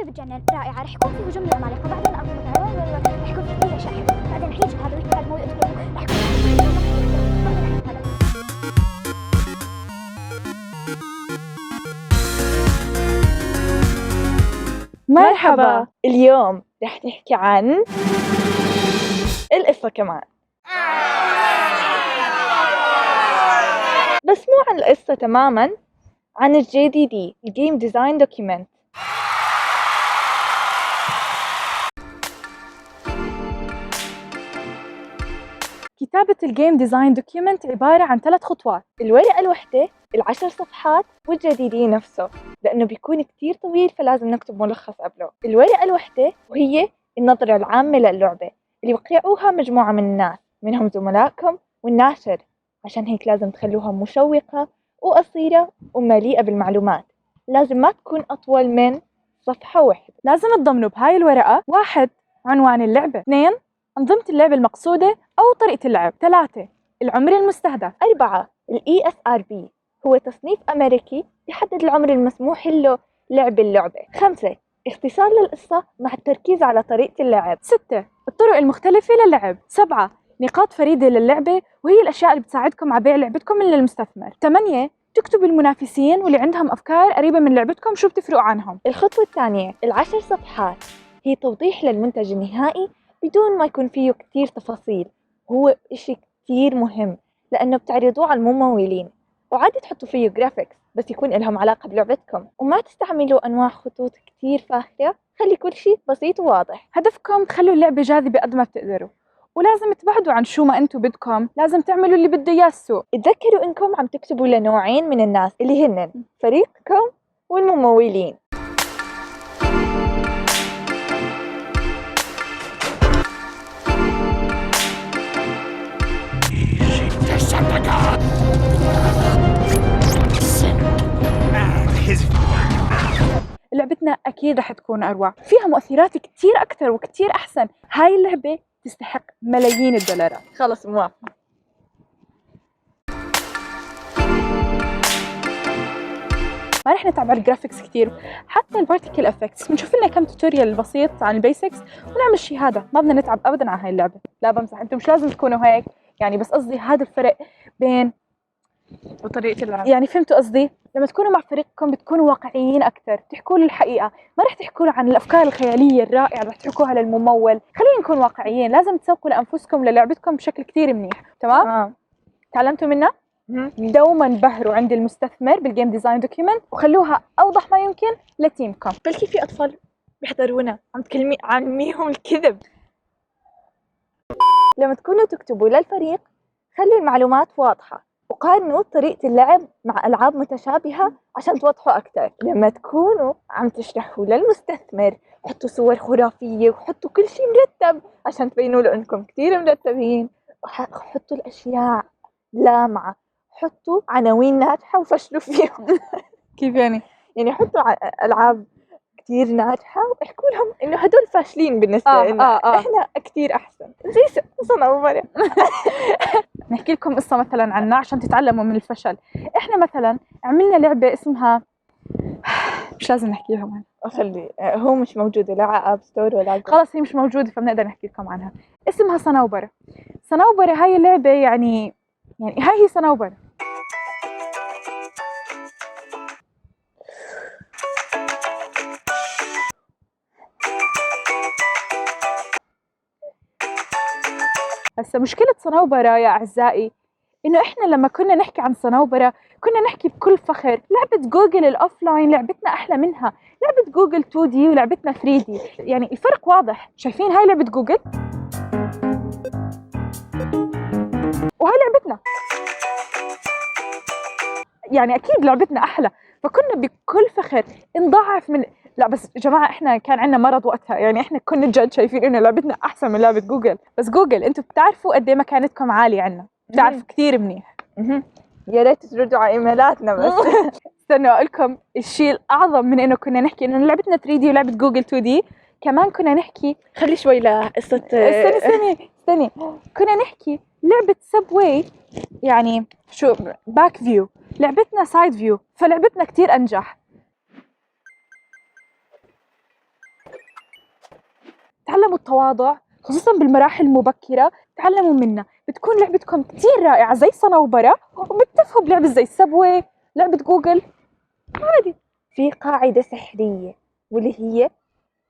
اللعبة بتجنن رائعة. رح يكون في هجوم للعمالقة، بعدين رح يكون في كل أشياء حلوة، بعدين رح يجي هذا ويحكي هذا الموضوع يقتلوه، رح يكون هذا. مرحبا. اليوم رح نحكي عن القصة كمان، بس مو عن القصة تماما، عن الJDD الجيم ديزاين دوكيمنت. كتابة الجيم ديزاين دوكيمنت عبارة عن 3 خطوات: الورقة الوحدة، ال10 صفحات، والJDD نفسه، لأنه بيكون كتير طويل فلازم نكتب ملخص قبله. الورقة الوحدة وهي النظرة العامة للعبة اللي وقعوها مجموعة من الناس، منهم زملائكم والناشر، عشان هيك لازم تخلوها مشوقة وقصيرة ومليئة بالمعلومات. لازم ما تكون أطول من صفحة واحدة. لازم تضمنوا بهاي الورقة: 1. عنوان اللعبة. 2. أنظمة اللعبة المقصودة أو طريقة اللعب. 3. العمر المستهدف. 4. ESRB هو تصنيف أمريكي يحدد العمر المسموح له لعب اللعبة. 5. اختصار للقصة مع التركيز على طريقة اللعب. 6. الطرق المختلفة للعب. 7. نقاط فريدة للعبة وهي الأشياء اللي بتساعدكم على بيع لعبتكم من للمستثمر. 8. تكتبوا المنافسين واللي عندهم أفكار قريبة من لعبتكم شو بتفرقوا عنهم. الخطوة الثانية، ال10 صفحات، هي توضيح للمنتج النهائي بدون ما يكون فيه كتير تفاصيل. هو إشي كتير مهم لأنه بتعرضوه على الممولين، وعادي تحطوا فيه جرافيكس بس يكون لهم علاقة بلعبتكم، وما تستعملوا أنواع خطوط كتير فاخرة. خلي كل شيء بسيط وواضح. هدفكم تخلوا اللعبة جاذبة قد ما بتقدروا، ولازم تبعدوا عن شو ما انتو بدكم. لازم تعملوا اللي بده اياه السوق. تذكروا انكم عم تكتبوا لنوعين من الناس اللي هن فريقكم والممولين. لعبتنا أكيد رح تكون أروع، فيها مؤثرات كتير أكتر وكتير أحسن. هاي اللعبة تستحق ملايين الدولارات. خلص موافقة. ما رح نتعب على الجرافيكس كتير، حتى البارتيكل افكتس بنشوف لنا كم توتوريال بسيط عن البيسكس ونعمل شيء. هذا ما بدنا نتعب ابدا على هاي اللعبة. لا بمزح، انتم مش لازم تكونوا هيك يعني، بس قصدي هذا الفرق بين وطريقة اللعب. يعني فهمتوا قصدي؟ لما تكونوا مع فريقكم بتكونوا واقعيين أكثر، تحكوا له الحقيقة، ما رح تحكوا له عن الأفكار الخيالية الرائعة رح تحكوها للممول. خلينا نكون واقعيين، لازم تسوقوا لأنفسكم للعبتكم بشكل كتير منيح. تمام؟ تعلمتوا منا؟ دوما بهروا عند المستثمر بالجيم ديزاين دوكيمنت وخلوها أوضح ما يمكن لتيمكم. بلكي في أطفال بيحضرونا عم تكلمي عنهم الكذب. لما تكونوا تكتبوا للفريق خلوا المعلومات واضحة، وقارنوا طريقة اللعب مع ألعاب متشابهة عشان توضحوا أكتر. لما تكونوا عم تشرحوا للمستثمر حطوا صور خرافية وحطوا كل شيء مرتب عشان تبينوا له أنكم كتير مرتبين. حطوا الأشياء لامعة، حطوا عناوين ناجحة وفشلوا فيهم. كيف يعني؟ يعني حطوا ألعاب كتير ناجحة واحكوا لهم إنه هدول فاشلين بالنسبة لنا. إحنا كتير أحسن. زي صنعوا نحكي لكم قصة مثلا عنا عشان تتعلموا من الفشل. إحنا مثلا عملنا لعبة اسمها مش لازم نحكي لهم عنها، أخلي هو مش موجودة لا على أب ستور ولا خلاص، هي مش موجودة فبنقدر نحكي لكم عنها. اسمها صنوبرة. صنوبرة هاي اللعبة يعني هاي هي صنوبرة. هسا مشكلة صنوبرة يا أعزائي إنه إحنا لما كنا نحكي عن صنوبرة كنا نحكي بكل فخر لعبة جوجل الأوفلاين لعبتنا أحلى منها، لعبة جوجل 2D ولعبتنا 3D. يعني الفرق واضح. شايفين هاي لعبة جوجل وهاي لعبتنا، يعني أكيد لعبتنا أحلى. فكنا بكل فخر نضاعف من لا بس جماعة إحنا كان عندنا مرض وقتها، يعني إحنا كنا جد شايفين إنه لعبتنا أحسن من لعبة جوجل. بس جوجل أنتوا بتعرفوا قد إيه مكانتكم عالية عنا، بتعرف كتير منيح. يا ريت تردوا على إيميلاتنا بس. استنوا أقول لكم الشيء الأعظم من إنه كنا نحكي إنه لعبتنا 3D ولعبة جوجل 2D. كمان كنا نحكي خلي شوي لقصة استني كنا نحكي لعبة سبواي يعني شو باك فيو، لعبتنا سايد فيو، فلعبتنا كتير أنجح. تعلموا التواضع خصوصا بالمراحل المبكرة، تعلموا منها. بتكون لعبتكم كتير رائعة زي صنوبرة، وبتفهم بلعبة زي سبوي، لعبة جوجل عادي. في قاعدة سحرية واللي هي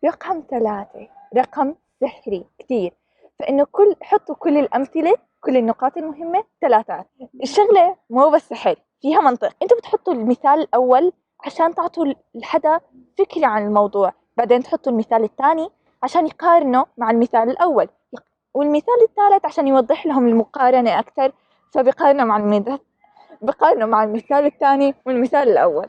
رقم 3، رقم سحري كتير. فإنه حطوا كل الأمثلة، كل النقاط المهمة 3. الشغلة مو بس سحر، فيها منطق. انتوا بتحطوا المثال الأول عشان تعطوا الحدا فكرة عن الموضوع، بعدين تحطوا المثال الثاني عشان يقارنوا مع المثال الأول، والمثال الثالث عشان يوضح لهم المقارنة أكثر، فبيقارنوا مع المثال الثاني والمثال الأول.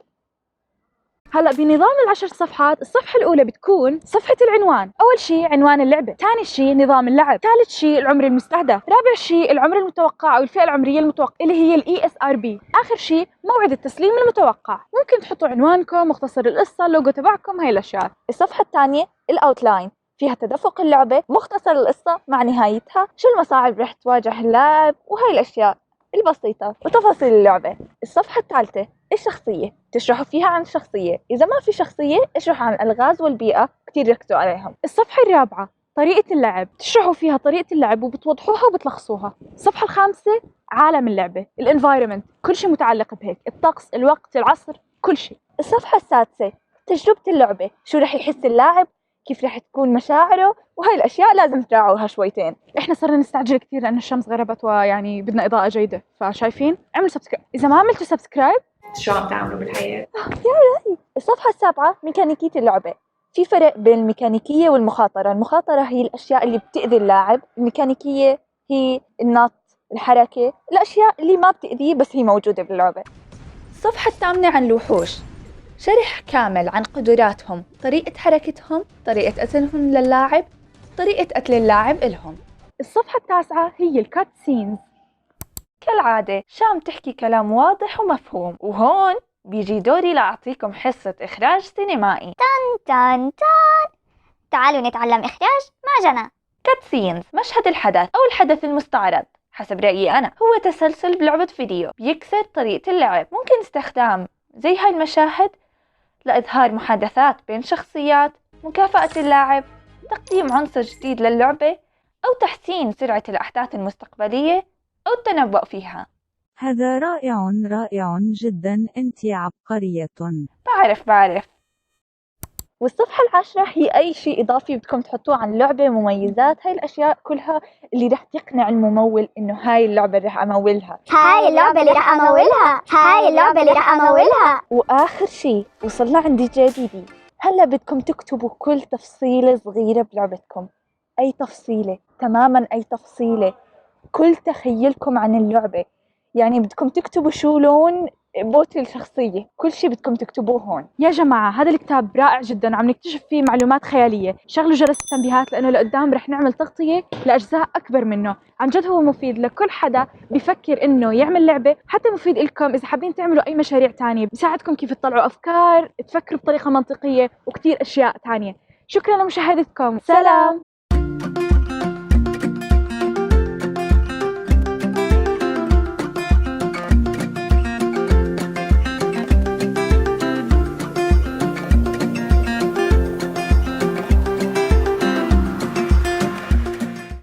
هلا بنظام ال10 صفحات، الصفحة الأولى بتكون صفحة العنوان. أول شيء عنوان اللعبة، ثاني شيء نظام اللعب، ثالث شيء العمر المستهدف، رابع شيء العمر المتوقع أو الفئة العمرية المتوقعة اللي هي ESRB، آخر شيء موعد التسليم المتوقع. ممكن تحطوا عنوانكم، مختصر القصة، اللوجو تبعكم، هاي الأشياء. الصفحة الثانية الأوتلاين، فيها تدفق اللعبة، مختصر القصة مع نهايتها، شو المصاعب رح تواجه اللاعب، وهاي الأشياء البسيطة وتفاصيل اللعبة. الصفحة الثالثة الشخصية، تشرحوا فيها عن الشخصية، إذا ما في شخصية اشرحوا عن الألغاز والبيئة، كتير ركزوا عليهم. الصفحة الرابعة طريقة اللعب، تشرحوا فيها طريقة اللعب وبتوضحوها وبتلخصوها. الصفحة الخامسة عالم اللعبة، الانفايرمنت، كل شيء متعلق بهيك، الطقس، الوقت، العصر، كل شيء. الصفحة السادسة تجربة اللعبة، شو رح يحس اللاعب، كيف رح تكون مشاعره، وهاي الأشياء لازم تراعوها شويتين. إحنا صرنا نستعجل كثير لأن الشمس غربت ويعني بدنا إضاءة جيدة، فشايفين اعملوا سبسكرايب. إذا ما عملتوا سبسكرايب شو عم تعملوا بالحياة؟ الصفحة السابعة ميكانيكية اللعبة. في فرق بين الميكانيكية والمخاطرة. المخاطرة هي الأشياء اللي بتأذي اللاعب، الميكانيكية هي النط، الحركة، الأشياء اللي ما بتأذيه بس هي موجودة باللعبة. الصفحة الثامنة عن الوحوش، شرح كامل عن قدراتهم، طريقة حركتهم، طريقة قتلهم للاعب، طريقة قتل اللاعب إلهم. الصفحة التاسعة هي الكات سينز. كالعادة شام تحكي كلام واضح ومفهوم، وهون بيجي دوري لأعطيكم حصة إخراج سينمائي. تان تان، تعالوا نتعلم إخراج مع جنى. كات سينز مشهد الحدث أو الحدث المستعرض حسب رأيي أنا، هو تسلسل بلعبة فيديو بيكسر طريقة اللعب. ممكن استخدام زي هاي المشاهد لإظهار محادثات بين شخصيات، مكافأة اللاعب، تقديم عنصر جديد للعبة، أو تحسين سرعة الأحداث المستقبلية أو التنبؤ فيها. هذا رائع رائع جدا، أنت عبقرية. بعرف. والصفحة العاشرة هي أي شيء إضافي بدكم تحطوه عن اللعبة، مميزات، هاي الأشياء كلها اللي رح تقنع الممول إنه هاي اللعبة رح أمولها. هاي اللعبة اللي رح أمولها، هاي اللعبة اللي رح أمولها. وآخر شيء وصلنا عند جديدي، هلا بدكم تكتبوا كل تفصيلة صغيرة بلعبتكم، أي تفصيلة تماما، أي تفصيلة، كل تخيلكم عن اللعبة. يعني بدكم تكتبوا شو لون بوت الشخصية، كل شيء بدكم تكتبوه هون. يا جماعة هذا الكتاب رائع جدا، عم نكتشف فيه معلومات خيالية. شغلوا جرس التنبيهات لأنه لقدام رح نعمل تغطية لأجزاء أكبر منه. عن جد هو مفيد لكل حدا بيفكر إنه يعمل لعبة، حتى مفيد لكم إذا حابين تعملوا أي مشاريع تانية، بيساعدكم كيف تطلعوا أفكار، تفكروا بطريقة منطقية، وكتير أشياء تانية. شكرا لمشاهدتكم، سلام.